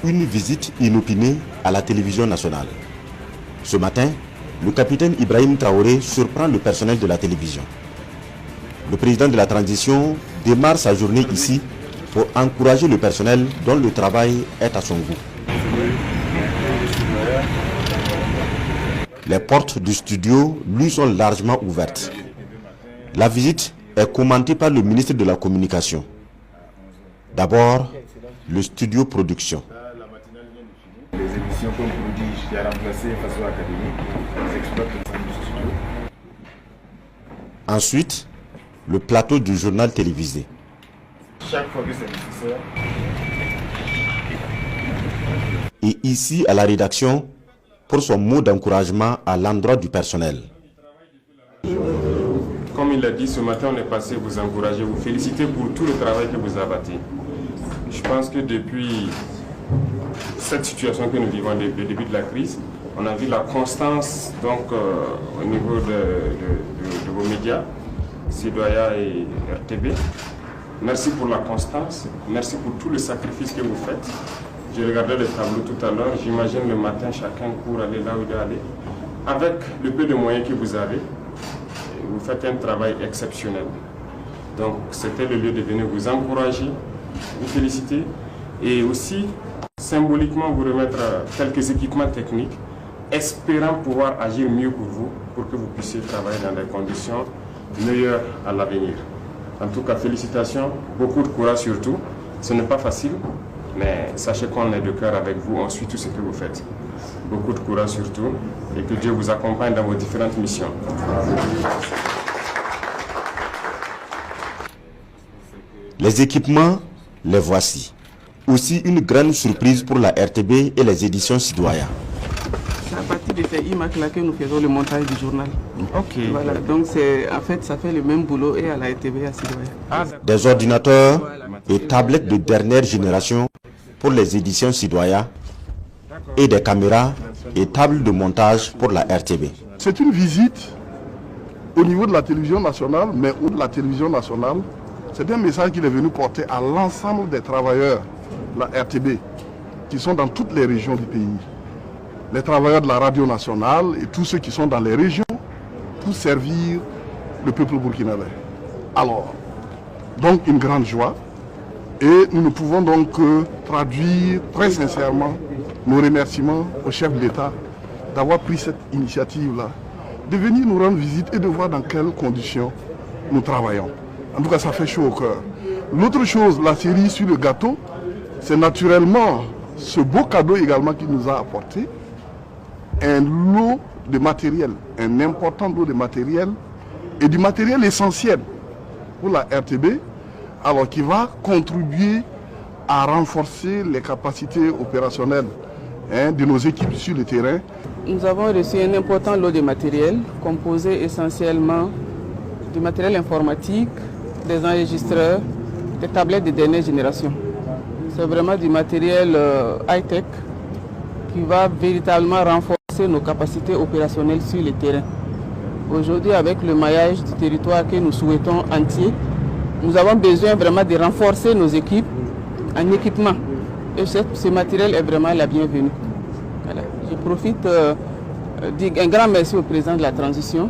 une visite inopinée à la télévision nationale. Ce matin, le capitaine Ibrahim Traoré surprend le personnel de la télévision. Le président de la transition démarre sa journée ici pour encourager le personnel dont le travail est à son goût. Les portes du studio lui sont largement ouvertes. La visite est commentée par le ministre de la Communication. D'abord, le studio production. Les émissions comme Prodige qui a remplacé Faso Académie, les exploitent le centre du studio. Ensuite, le plateau du journal télévisé. Chaque fois que c'est nécessaire. Et ici, à la rédaction, pour son mot d'encouragement à l'endroit du personnel. Comme il l'a dit, ce matin, on est passé vous encourager, vous féliciter pour tout le travail que vous abattez. Je pense que depuis cette situation que nous vivons depuis le début de la crise, on a vu la constance donc, au niveau de vos médias, Sidoaya et RTB. Merci pour la constance, merci pour tout le sacrifice que vous faites. J'ai regardé le tableau tout à l'heure, j'imagine le matin chacun court aller là où il doit aller. Avec le peu de moyens que vous avez, vous faites un travail exceptionnel. Donc c'était le lieu de venir vous encourager, vous féliciter et aussi symboliquement vous remettre quelques équipements techniques, espérant pouvoir agir mieux pour vous, pour que vous puissiez travailler dans des conditions meilleures à l'avenir. En tout cas, félicitations, beaucoup de courage surtout. Ce n'est pas facile, mais sachez qu'on est de cœur avec vous, on suit tout ce que vous faites. Beaucoup de courage surtout, et que Dieu vous accompagne dans vos différentes missions. Les équipements, les voici. Aussi une grande surprise pour la RTB et les éditions Sidoaya. C'est à partir de ces images là que nous faisons le montage du journal. Ok. Voilà, donc en fait ça fait le même boulot et à la RTB et à Sidoaya. Des ordinateurs et tablettes de dernière génération pour les éditions Sidoaya et des caméras et tables de montage pour la RTB. C'est une visite au niveau de la télévision nationale, mais au-delà de la télévision nationale, c'est un message qu'il est venu porter à l'ensemble des travailleurs de la RTB qui sont dans toutes les régions du pays. Les travailleurs de la radio nationale et tous ceux qui sont dans les régions pour servir le peuple burkinabé. Alors, donc une grande joie et nous ne pouvons donc traduire très sincèrement nos remerciements au chef de l'État d'avoir pris cette initiative-là, de venir nous rendre visite et de voir dans quelles conditions nous travaillons. En tout cas, ça fait chaud au cœur. L'autre chose, la série sur le gâteau, c'est naturellement ce beau cadeau également qu'il nous a apporté, un lot de matériel, un important lot de matériel et du matériel essentiel pour la RTB, alors qui va contribuer à renforcer les capacités opérationnelles de nos équipes sur le terrain. Nous avons reçu un important lot de matériel composé essentiellement du matériel informatique, des enregistreurs, des tablettes de dernière génération. C'est vraiment du matériel high-tech qui va véritablement renforcer nos capacités opérationnelles sur le terrain. Aujourd'hui, avec le maillage du territoire que nous souhaitons entier, nous avons besoin vraiment de renforcer nos équipes en équipement. Et ce matériel est vraiment la bienvenue. Voilà. Je profite d'un grand merci au président de la transition